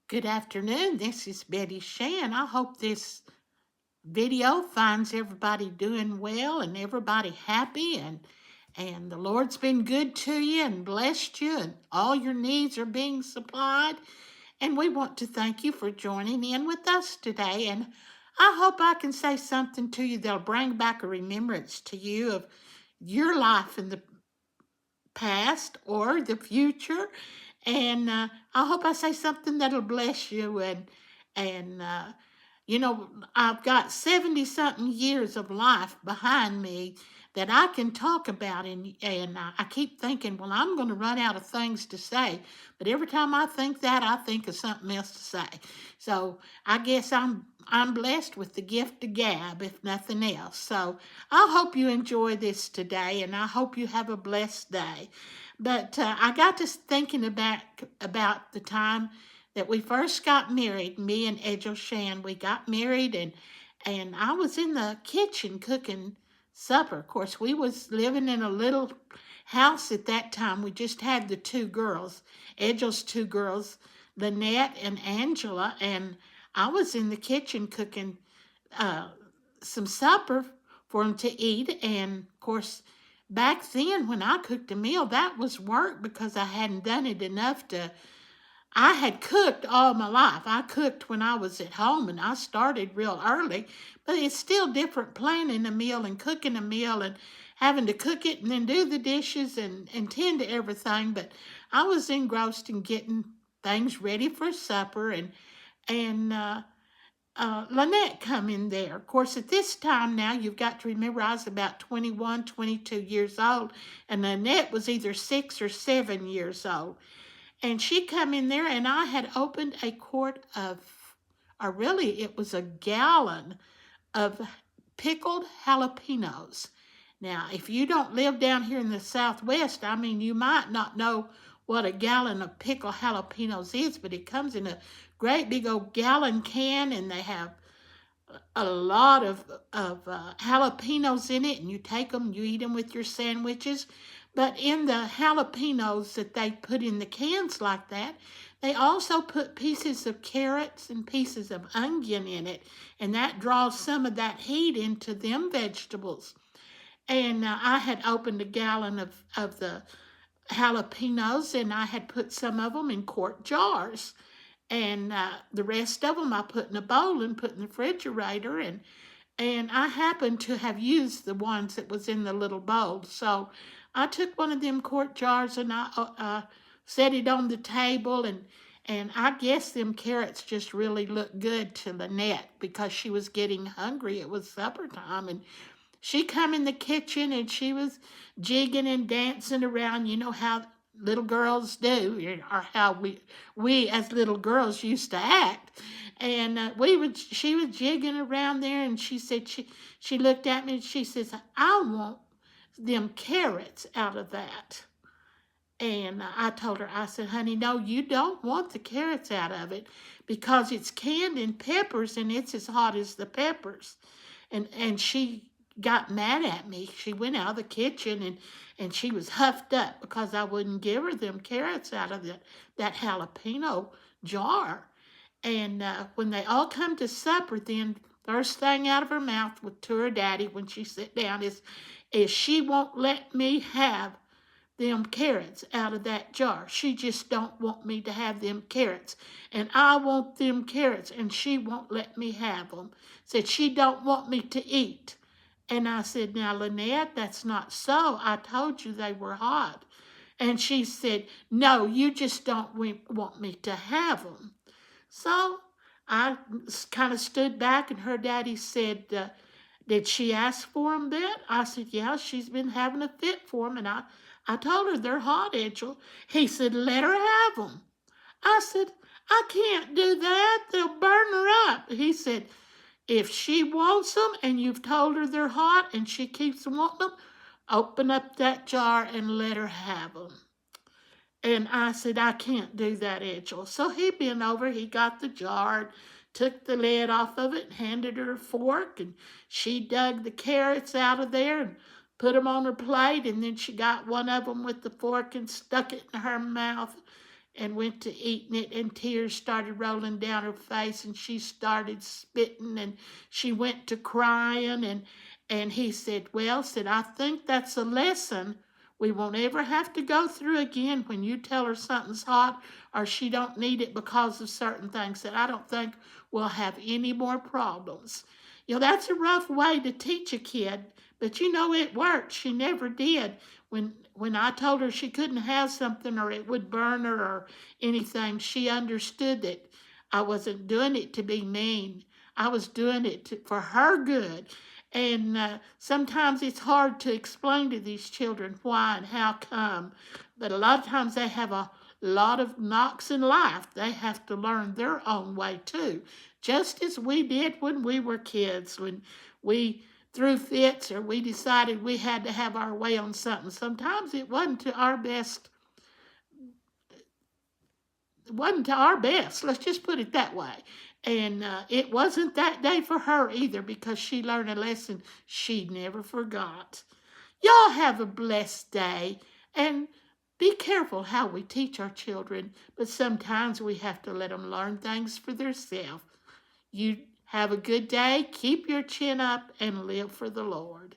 Good afternoon. This is Betty Shan. I hope this video finds everybody doing well and everybody happy and the Lord's been good to you and blessed you and all your needs are being supplied. And we want to thank you for joining in with us today. And I hope I can say something to you that'll bring back a remembrance to you of your life in the past or the future. And I hope I say something that'll bless you. And I've got 70 something years of life behind me that I can talk about. And I keep thinking, well, I'm going to run out of things to say. But every time I think that, I think of something else to say. So I guess I'm blessed with the gift of gab, if nothing else. So I hope you enjoy this today, and I hope you have a blessed day. But I got to thinking about the time that we first got married. Me and Edgel Shan, we got married, and I was in the kitchen cooking supper. Of course, we was living in a little house at that time. We just had the two girls, Edgel's two girls, Lynette and Angela, and I was in the kitchen cooking uh, some supper for them to eat. And of course, back then when I cooked a meal, that was work because I hadn't done it enough to. I had cooked all my life. I cooked when I was at home and I started real early, but it's still different planning a meal and cooking a meal and having to cook it and then do the dishes and tend to everything. But I was engrossed in getting things ready for supper and Lynette come in there. Of course, at this time now, you've got to remember I was about 21, 22 years old, and Lynette was either 6 or 7 years old. And she come in there, and I had opened a quart of, or really it was a gallon of pickled jalapenos. Now, if you don't live down here in the Southwest, I mean, you might not know what a gallon of pickled jalapenos is, but it comes in a great big old gallon can, and they have a lot of jalapenos in it, and you take them, you eat them with your sandwiches. But in the jalapenos that they put in the cans like that, they also put pieces of carrots and pieces of onion in it, and that draws some of that heat into them vegetables. And I had opened a gallon of the jalapenos, and I had put some of them in quart jars. And the rest of them I put in a bowl and put in the refrigerator. And I happened to have used the ones that was in the little bowl. So I took one of them quart jars and I set it on the table. And I guess them carrots just really looked good to Lynette because she was getting hungry. It was supper time. And she come in the kitchen and she was jigging and dancing around. You know how little girls do, or how we as little girls used to act. And she was jigging around there, and she said she looked at me and she says, "I want them carrots out of that." And I told her, I said, "Honey, no, you don't want the carrots out of it because it's canned in peppers and it's as hot as the peppers." And she got mad at me. She went out of the kitchen and she was huffed up because I wouldn't give her them carrots out of that jalapeno jar. And when they all come to supper, then first thing out of her mouth to her daddy when she sit down is she won't let me have them carrots out of that jar. She just don't want me to have them carrots. And I want them carrots, and she won't let me have them. Said she don't want me to eat. And I said, "Now, Lynette, that's not so. I told you they were hot." And she said, "No, you just don't want me to have them." So I kind of stood back, and her daddy said, "Did she ask for them, Bet?" I said, "Yeah, she's been having a fit for them." And I told her they're hot, Angel. He said, "Let her have them." I said, "I can't do that. They'll burn her up." He said, "If she wants them and you've told her they're hot and she keeps wanting them, open up that jar and let her have them." And I said, "I can't do that, Angel." So he bent over, he got the jar, took the lid off of it, and handed her a fork. And she dug the carrots out of there and put them on her plate. And then she got one of them with the fork and stuck it in her mouth. and went to eating it, and tears started rolling down her face, and she started spitting, and she went to crying, and he said, well, said, I think that's a lesson we won't ever have to go through again when you tell her something's hot or she don't need it because of certain things. That I don't think we'll have any more problems. That's a rough way to teach a kid, but it worked. She never did. When I told her she couldn't have something or it would burn her or anything, she understood that I wasn't doing it to be mean. I was doing it for her good. And sometimes it's hard to explain to these children why and how come. But a lot of times they have a lot of knocks in life. They have to learn their own way too, just as we did when we were kids, when we threw fits or we decided we had to have our way on something. Sometimes it wasn't to our best. It wasn't to our best. Let's just put it that way. And it wasn't that day for her either, because she learned a lesson she never forgot. Y'all have a blessed day, and be careful how we teach our children, but sometimes we have to let them learn things for themselves. You have a good day, keep your chin up, and live for the Lord.